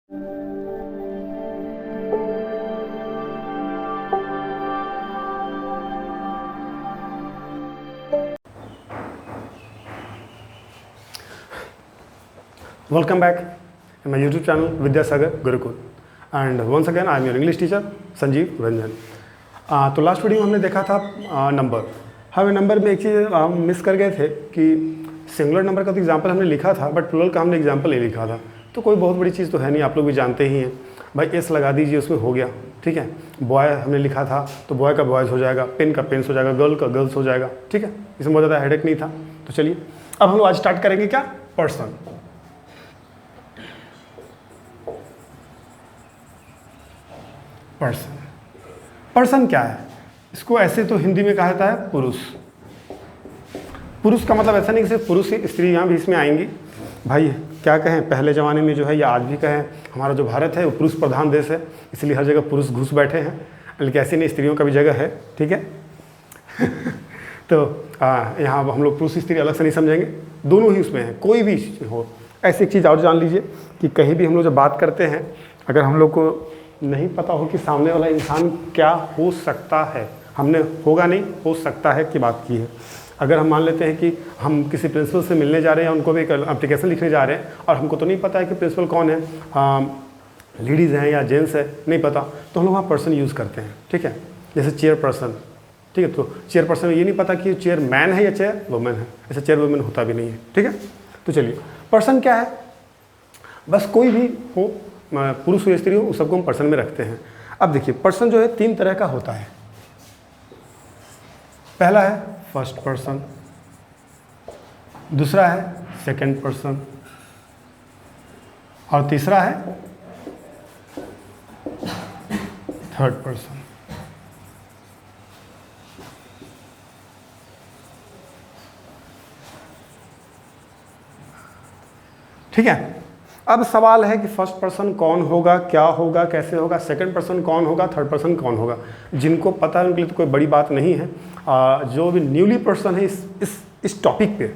Welcome back in my YouTube channel Vidyasagar Gurukul, and once again I am your English teacher Sanjeev Ranjan. तो last video में हमने देखा था number. हमें number में एक चीज़ हम मिस कर गए थे कि सिंगुलर नंबर का तो एग्जाम्पल हमने लिखा था, बट प्लूरल का हमने एग्जाम्पल नहीं लिखा था। तो कोई बहुत बड़ी चीज़ तो है नहीं, आप लोग भी जानते ही हैं भाई। एस लगा दीजिए, उसमें हो गया, ठीक है। बॉय हमने लिखा था तो बॉय का बॉयज़ हो जाएगा, पेन का पेन्स हो जाएगा, गर्ल का गर्ल्स हो जाएगा, ठीक है। इसमें बहुत ज़्यादा हेडेक नहीं था। तो चलिए अब हम लोग आज स्टार्ट करेंगे क्या, पर्सन। पर्सन, पर्सन क्या है? इसको ऐसे तो हिंदी में कहा जाता है पुरुष। पुरुष का मतलब ऐसा नहीं कि सिर्फ पुरुष ही, स्त्री यहाँ भी इसमें आएंगी। भाई क्या कहें, पहले ज़माने में जो है या आज भी कहें, हमारा जो भारत है वो पुरुष प्रधान देश है, इसलिए हर जगह पुरुष घुस बैठे हैं। लेकिन ऐसे नहीं, स्त्रियों का भी जगह है, ठीक है। तो यहाँ हम लोग पुरुष स्त्री अलग से नहीं समझेंगे, दोनों ही उसमें हैं, कोई भी हो। ऐसी एक चीज़ और जान लीजिए कि कहीं भी हम लोग जब बात करते हैं, अगर हम लोग को नहीं पता हो कि सामने वाला इंसान क्या हो सकता है, हमने होगा नहीं हो सकता है की बात की है। अगर हम मान लेते हैं कि हम किसी प्रिंसिपल से मिलने जा रहे हैं, उनको भी एक एप्लीकेशन लिखने जा रहे हैं, और हमको तो नहीं पता है कि प्रिंसिपल कौन है, लेडीज़ हैं या जेंट्स है, नहीं पता, तो हम लोग वहाँ पर्सन यूज़ करते हैं, ठीक है। जैसे चेयर पर्सन, ठीक है। तो चेयर पर्सन में ये नहीं पता कि चेयर मैन है या चेयर वुमेन है, ऐसा चेयर वुमेन होता भी नहीं है, ठीक है। तो चलिए, पर्सन क्या है? बस कोई भी हो, पुरुष हो स्त्री हो, उस सबको हम पर्सन में रखते हैं। अब देखिए, पर्सन जो है 3 तरह का होता है। पहला है फर्स्ट पर्सन, दूसरा है सेकंड पर्सन, और तीसरा है थर्ड पर्सन। ठीक है। अब सवाल है कि फर्स्ट पर्सन कौन होगा, क्या होगा, कैसे होगा, सेकंड पर्सन कौन होगा, थर्ड पर्सन कौन होगा। जिनको पता है उनके लिए तो कोई बड़ी बात नहीं है। जो भी न्यूली पर्सन है इस टॉपिक पे,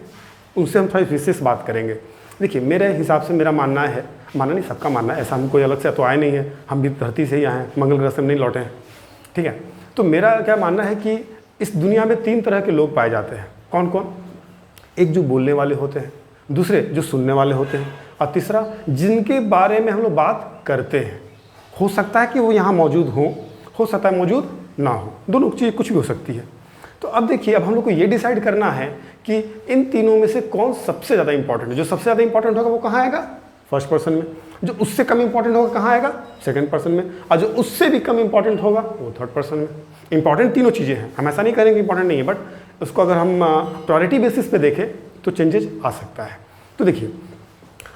उनसे हम थोड़ी विशेष बात करेंगे। देखिए, मेरे हिसाब से मेरा मानना है, मानना नहीं सबका मानना है, ऐसा हम कोई अलग से तो आए नहीं है, हम भी धरती से ही आए हैं, मंगल ग्रह से हम नहीं लौटे हैं, ठीक है। तो मेरा क्या मानना है कि इस दुनिया में 3 तरह के लोग पाए जाते हैं। कौन कौन? एक जो बोलने वाले होते हैं, दूसरे जो सुनने वाले होते हैं, और तीसरा जिनके बारे में हम लोग बात करते हैं। हो सकता है कि वो यहाँ मौजूद हो सकता है मौजूद ना हो, दोनों चीज़ कुछ भी हो सकती है। तो अब देखिए, अब हम लोग को ये डिसाइड करना है कि इन तीनों में से कौन सबसे ज़्यादा इंपॉर्टेंट है। जो सबसे ज़्यादा इंपॉर्टेंट होगा वो कहाँ आएगा? फर्स्ट पर्सन में। जो उससे कम इंपॉर्टेंट होगा कहाँ आएगा? सेकंड पर्सन में। और जो उससे भी कम इंपॉर्टेंट होगा वो थर्ड पर्सन में। इंपॉर्टेंट तीनों चीज़ें हैं, हम ऐसा नहीं करेंगे इंपॉर्टेंट नहीं है, बट उसको अगर हम प्रायोरिटी बेसिस पे देखें तो चेंजेस आ सकता है। तो देखिए,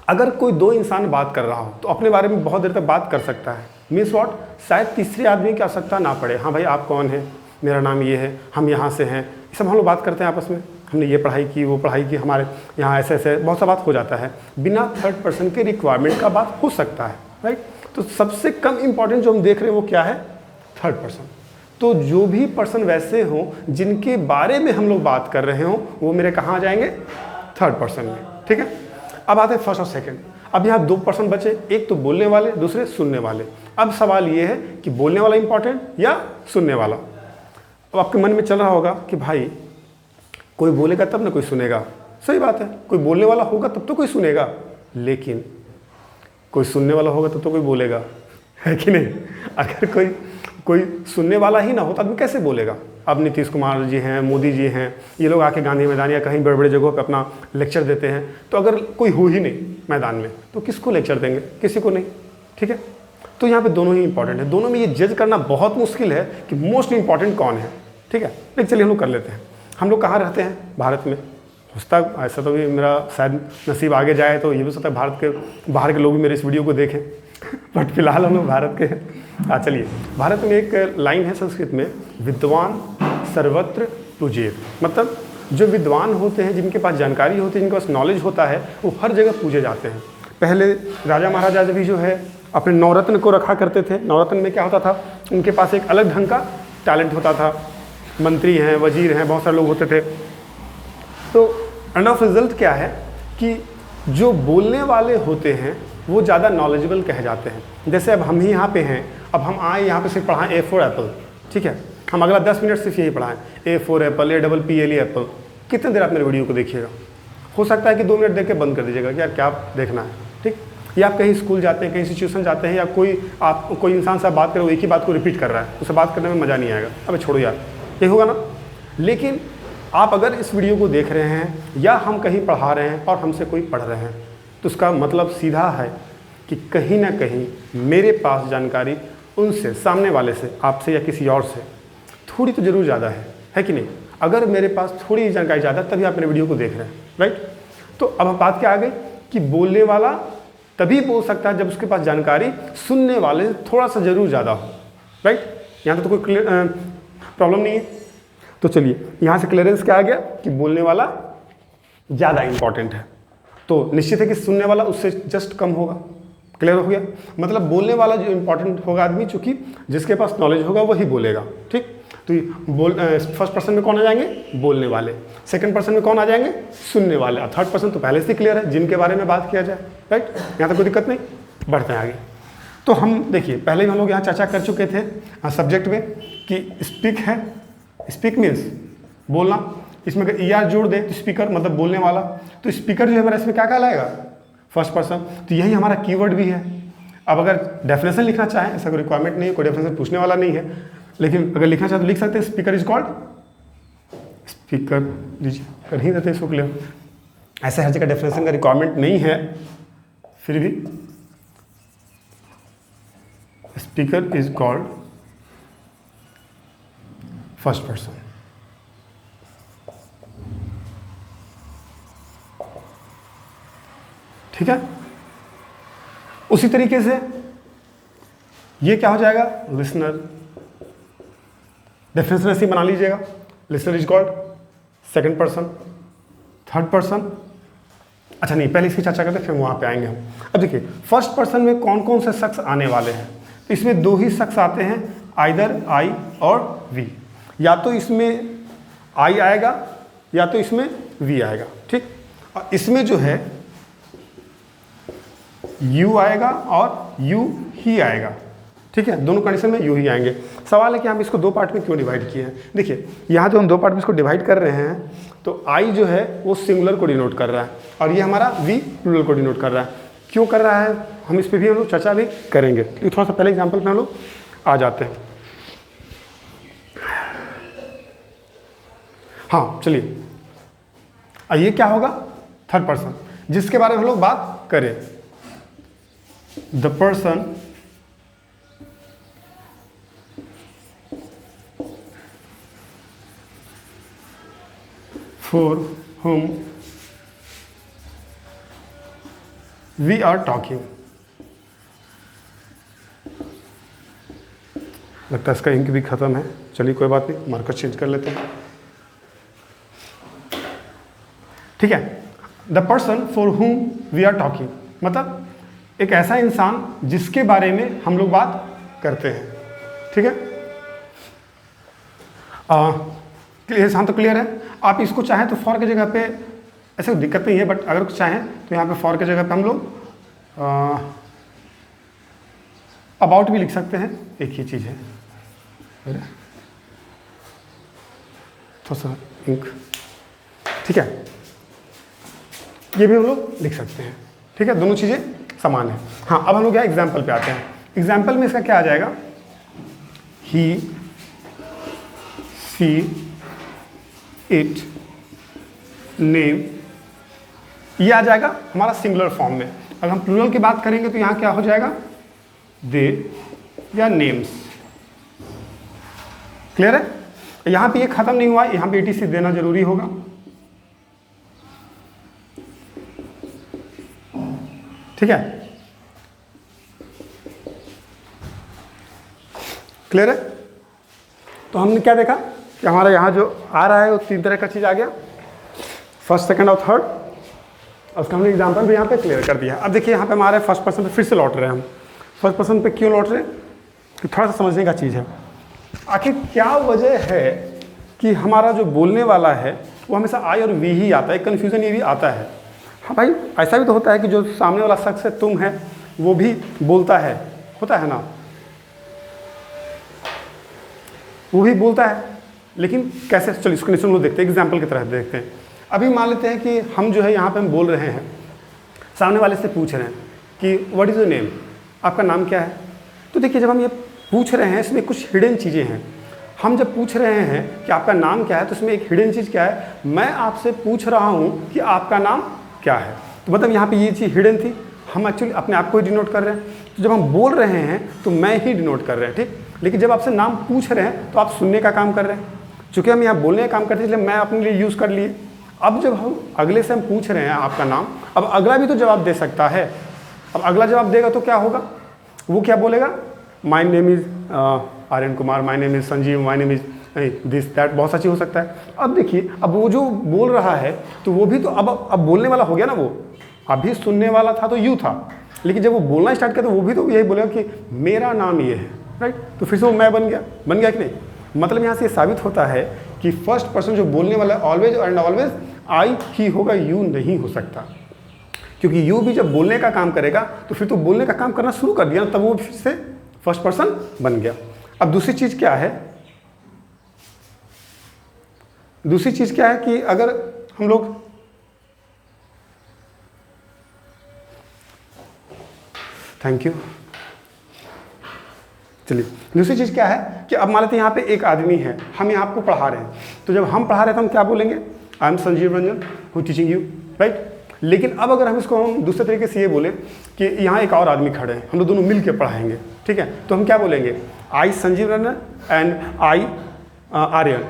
अगर कोई 2 इंसान बात कर रहा हो तो अपने बारे में बहुत देर तक बात कर सकता है। मीन्स व्हाट, शायद तीसरे आदमी की आवश्यकता ना पड़े। हाँ भाई, आप कौन हैं, मेरा नाम ये है, हम यहाँ से हैं, ये सब हम लोग बात करते हैं आपस में। हमने ये पढ़ाई की, वो पढ़ाई की, हमारे यहाँ ऐसे ऐसे बहुत सा बात हो जाता है। बिना थर्ड पर्सन के रिक्वायरमेंट का बात हो सकता है, राइट। तो सबसे कम इंपॉर्टेंट जो हम देख रहे हैं वो क्या है? Third person. तो जो भी पर्सन वैसे हों जिनके बारे में हम लोग बात कर रहे हों, वो मेरे कहाँ आ जाएंगे? थर्ड पर्सन में, ठीक है। अब आते हैं फर्स्ट और सेकंड। अब यहाँ 2 पर्सन बचे, एक तो बोलने वाले, दूसरे सुनने वाले। अब सवाल ये है कि बोलने वाला इंपॉर्टेंट या सुनने वाला। अब आपके मन में चल रहा होगा कि भाई कोई बोलेगा तब ना कोई सुनेगा। सही बात है, कोई बोलने वाला होगा तब तो कोई सुनेगा, लेकिन कोई सुनने वाला होगा तब तो कोई बोलेगा, है कि नहीं? अगर कोई सुनने वाला ही ना हो तो आदमी कैसे बोलेगा? अब नीतीश कुमार जी हैं, मोदी जी हैं, ये लोग आके गांधी मैदान या कहीं बड़े बड़े जगहों पे अपना लेक्चर देते हैं। तो अगर कोई हो ही नहीं मैदान में तो किसको लेक्चर देंगे? किसी को नहीं, ठीक है। तो यहाँ पे दोनों ही इंपॉर्टेंट है। दोनों में ये जज करना बहुत मुश्किल है कि मोस्ट इंपॉर्टेंट कौन है, ठीक है। लेकिन चलिए हम लोग कर लेते हैं। हम लोग कहाँ रहते हैं? भारत में। हो सकता है ऐसा तो भी मेरा शायद नसीब आगे जाए तो ये भी हो सकता है भारत के बाहर के लोग भी मेरे इस वीडियो को देखें, बट फिलहाल हम लोग भारत के हैं। चलिए, भारत में एक लाइन है संस्कृत में, विद्वान सर्वत्र पूज्येत। मतलब जो विद्वान होते हैं, जिनके पास जानकारी होती है, जिनके पास नॉलेज होता है, वो हर जगह पूजे जाते हैं। पहले राजा महाराजा भी जो है अपने नवरत्न को रखा करते थे। नवरत्न में क्या होता था? उनके पास एक अलग ढंग का टैलेंट होता था। मंत्री हैं, वजीर हैं, बहुत सारे लोग होते थे। तो एंड ऑफ रिजल्ट क्या है कि जो बोलने वाले होते हैं वो ज़्यादा नॉलेजेबल कहे जाते हैं। जैसे अब हम ही यहाँ पे हैं, अब हम आए यहाँ पे सिर्फ पढ़ाएं ए फॉर एप्पल, ठीक है, हम अगला 10 मिनट सिर्फ यही पढ़ाएं A for apple, APPLE apple, कितने देर आप मेरे वीडियो को देखिएगा? हो सकता है कि 2 मिनट देख के बंद कर दीजिएगा कि यार क्या देखना है, ठीक। या आप कहीं स्कूल जाते हैं, कहीं इंस्टीट्यूशन जाते हैं, या कोई इंसान से बात करे, वो एक ही बात को रिपीट कर रहा है, उसे बात करने में मज़ा नहीं आएगा, अबे छोड़ो यार, ये होगा ना। लेकिन आप अगर इस वीडियो को देख रहे हैं या हम कहीं पढ़ा रहे हैं और हमसे कोई पढ़ रहे हैं, तो उसका मतलब सीधा है कि कहीं ना कहीं मेरे पास जानकारी उनसे, सामने वाले से, आपसे या किसी और से थोड़ी तो ज़रूर ज़्यादा है कि नहीं? अगर मेरे पास थोड़ी जानकारी ज़्यादा तभी आप मेरे वीडियो को देख रहे हैं, राइट। तो अब बात क्या आ गई कि बोलने वाला तभी बोल सकता है जब उसके पास जानकारी सुनने वाले से थोड़ा सा ज़रूर ज़्यादा हो, राइट। यहाँ तो कोई प्रॉब्लम नहीं है। तो चलिए यहाँ से क्लियरेंस क्या आ गया कि बोलने वाला ज़्यादा इंपॉर्टेंट है, तो निश्चित है कि सुनने वाला उससे जस्ट कम होगा। क्लियर हो गया? मतलब बोलने वाला जो इंपॉर्टेंट होगा आदमी, चूंकि जिसके पास नॉलेज होगा वही बोलेगा, ठीक। तो फर्स्ट पर्सन में कौन आ जाएंगे? बोलने वाले। सेकंड पर्सन में कौन आ जाएंगे? सुनने वाले। और थर्ड पर्सन तो पहले से क्लियर है, जिनके बारे में बात किया जाए, राइट। यहाँ तक कोई दिक्कत नहीं, बढ़ते हैं आगे। तो हम देखिए पहले ही हम लोग यहाँ चर्चा कर चुके थे सब्जेक्ट में कि स्पीक है, स्पीक मीन्स बोलना, इसमें अगर ER जोड़ दे तो स्पीकर मतलब बोलने वाला। तो स्पीकर जो है हमारा इसमें क्या कहलाएगा? First person. तो यही हमारा कीवर्ड भी है। अब अगर डेफिनेशन लिखना चाहें, ऐसा कोई रिक्वायरमेंट नहीं है, कोई डेफिनेशन पूछने वाला नहीं है, लेकिन अगर लिखना चाहे तो लिख सकते हैं स्पीकर इज कॉल्ड, स्पीकर लीजिए कर ही देते हैं इसको क्लियर। ऐसे हर जगह डेफिनेशन का रिक्वायरमेंट नहीं है, फिर भी speaker is called first person. ठीक है। उसी तरीके से ये क्या हो जाएगा? लिसनर। डेफिनेशन ऐसी बना लीजिएगा, listener is called second person, third person. अच्छा नहीं, पहले इसकी चर्चा करते फिर वहाँ पे आएंगे हम। अब देखिए फर्स्ट पर्सन में कौन कौन से शख्स आने वाले हैं। तो इसमें 2 ही शख्स आते हैं, आइदर आई और वी। या तो इसमें आई आएगा या तो इसमें वी आएगा, ठीक। और इसमें जो है यू आएगा और यू ही आएगा, ठीक है। दोनों कंडीशन में यू ही आएंगे। सवाल है कि हम इसको 2 पार्ट में क्यों डिवाइड किए हैं। देखिए यहाँ जो हम 2 पार्ट में इसको डिवाइड कर रहे हैं, तो आई जो है वो सिंगुलर को डिनोट कर रहा है और ये हमारा वी प्लूरल को डिनोट कर रहा है। क्यों कर रहा है हम इस पर भी हम लोग चर्चा भी करेंगे। तो थोड़ा सा पहले एग्जाम्पल में हम लोग आ जाते हैं। हाँ चलिए, ये क्या होगा? थर्ड पर्सन, जिसके बारे में हम लोग बात करें। The person for whom we are talking। लगता है इसका इंक भी खत्म है, चलिए कोई बात नहीं, मार्कर चेंज कर लेते हैं, ठीक है। The person for whom we are talking मतलब एक ऐसा इंसान जिसके बारे में हम लोग बात करते हैं, ठीक है। इंसान तो क्लियर है। आप इसको चाहें तो फॉर की जगह पे, ऐसे दिक्कत नहीं है, बट अगर चाहें तो यहाँ पे फॉर की जगह पे हम लोग अबाउट भी लिख सकते हैं, एक ही चीज़ है। थोड़ा सा इंक, ठीक है, ये भी हम लोग लिख सकते हैं, ठीक है। दोनों चीज़ें समान है। हाँ अब हम लोग यहाँ एग्जाम्पल पे आते हैं। एग्जाम्पल में इसका क्या आ जाएगा? ही, सी, इट, नेम, ये आ जाएगा हमारा सिंगुलर फॉर्म में। अगर हम प्लूरल की बात करेंगे तो यहाँ क्या हो जाएगा? दे या नेम्स। क्लियर है? यहाँ पे ये खत्म नहीं हुआ, यहाँ पे ETC देना जरूरी होगा, ठीक है। क्लियर है? तो हमने क्या देखा कि हमारा यहाँ जो आ रहा है वो 3 तरह का चीज़ आ गया, फर्स्ट, सेकंड और थर्ड। और उसका हमने एग्जांपल भी यहाँ पे क्लियर कर दिया। अब देखिए यहाँ पे हमारे फर्स्ट पर्सन पे फिर से लौट रहे हैं हम। फर्स्ट पर्सन पे क्यों लौट रहे हैं? कि थोड़ा सा समझने का चीज़ है। आखिर क्या वजह है कि हमारा जो बोलने वाला है वो हमेशा आई और वी ही आता है। कन्फ्यूज़न ये भी आता है। हाँ भाई, ऐसा भी तो होता है कि जो सामने वाला शख्स है तुम है वो भी बोलता है, होता है ना, वो भी बोलता है, लेकिन कैसे? चलिए इसको कंडीशन को देखते हैं, एग्जाम्पल की तरह देखते हैं। अभी मान लेते हैं कि हम जो है यहाँ पे हम बोल रहे हैं, सामने वाले से पूछ रहे हैं कि व्हाट इज़ योर नेम, आपका नाम क्या है। तो देखिए जब हम ये पूछ रहे हैं इसमें कुछ हिडन चीज़ें हैं। हम जब पूछ रहे हैं कि आपका नाम क्या है, तो इसमें एक हिडन चीज़ क्या है, मैं आपसे पूछ रहा हूँ कि आपका नाम क्या है। तो मतलब यहाँ पे ये चीज़ हिडन थी, हम एक्चुअली अपने आप को ही डिनोट कर रहे हैं। तो जब हम बोल रहे हैं तो मैं ही डिनोट कर रहे हैं, ठीक। लेकिन जब आपसे नाम पूछ रहे हैं तो आप सुनने का काम कर रहे हैं। चूँकि हम यहाँ बोलने का काम करते हैं इसलिए मैं अपने लिए यूज़ कर लिए। अब जब हम अगले से हम पूछ रहे हैं आपका नाम, अब अगला भी तो जवाब दे सकता है। अब अगला जवाब देगा तो क्या होगा, वो क्या बोलेगा, my name is Aryan Kumar, my name is Sanjeev, my name is this that, बहुत सा चीज़ हो सकता है। अब देखिए अब वो जो बोल रहा है तो वो भी तो अब बोलने वाला हो गया ना, वो अभी सुनने वाला था तो यू था, लेकिन जब वो बोलना स्टार्ट किया तो वो भी तो यही बोलेगा कि मेरा नाम ये है, राइट। तो फिर से वो मैं बन गया कि नहीं। मतलब यहाँ से ये साबित होता है कि फर्स्ट पर्सन जो बोलने वाला ऑलवेज एंड ऑलवेज आई ही होगा, यू नहीं हो सकता। क्योंकि यू भी जब बोलने का काम करेगा तो फिर तो बोलने का काम करना शुरू कर दिया, तब वो फिर से फर्स्ट पर्सन बन गया। अब दूसरी चीज़ क्या है, दूसरी चीज़ क्या है कि अगर हम लोग थैंक यू, चलिए दूसरी चीज़ क्या है कि अब मान लेते हैं यहाँ पे एक आदमी है, हम यहाँ आपको पढ़ा रहे हैं, तो जब हम पढ़ा रहे हैं तो हम क्या बोलेंगे, I am Sanjeev Ranjan who teaching you, right. लेकिन अब अगर हम इसको हम दूसरे तरीके से ये बोले कि यहाँ एक और आदमी खड़े हैं, हम लोग दोनों मिल के पढ़ाएंगे, ठीक है। तो हम क्या बोलेंगे, I Sanjeev Ranjan and I Aryan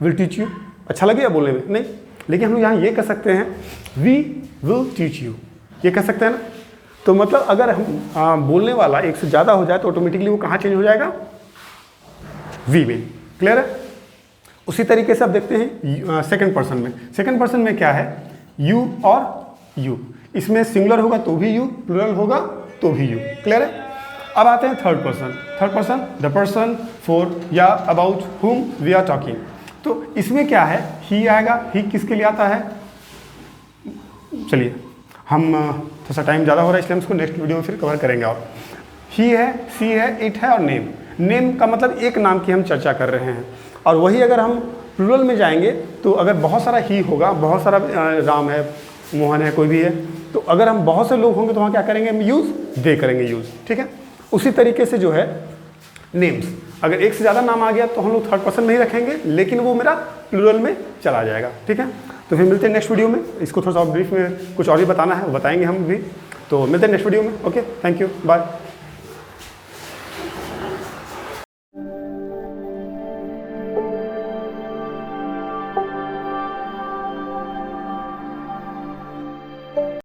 will teach you. अच्छा लगेगा बोलने में? नहीं। लेकिन हम लोग यहाँ ये कह सकते हैं वी विल टीच यू, ये कह सकते हैं ना। तो मतलब अगर हम बोलने वाला एक से ज़्यादा हो जाए तो ऑटोमेटिकली वो कहाँ चेंज हो जाएगा, वी में। क्लियर है। उसी तरीके से आप देखते हैं सेकंड पर्सन में। सेकंड पर्सन में क्या है, यू और यू, इसमें सिंगुलर होगा तो भी यू, प्लूरल होगा तो भी यू। क्लियर है। अब आते हैं third person. Third person the person for या about whom we are talking. तो इसमें क्या है, ही आएगा। ही किसके लिए आता है, चलिए हम थोड़ा सा टाइम ज़्यादा हो रहा है इसलिए हम इसको नेक्स्ट वीडियो में फिर कवर करेंगे। और ही है, सी है, इट है और नेम। नेम का मतलब एक नाम की हम चर्चा कर रहे हैं। और वही अगर हम प्लूरल में जाएंगे तो अगर बहुत सारा ही होगा, बहुत सारा राम है, मोहन है, कोई भी है, तो अगर हम बहुत से लोग होंगे तो वहाँ क्या करेंगे, हम यूज़ दे करेंगे यूज़, ठीक है। उसी तरीके से जो है नेम्स, अगर एक से ज़्यादा नाम आ गया तो हम लोग थर्ड पर्सन में ही रखेंगे, लेकिन वो मेरा प्लूरल में चला जाएगा, ठीक है। तो फिर मिलते हैं नेक्स्ट वीडियो में। इसको थोड़ा सा ब्रीफ में कुछ और भी बताना है, वो बताएंगे हम भी। तो मिलते हैं नेक्स्ट वीडियो में। Okay, thank you, bye.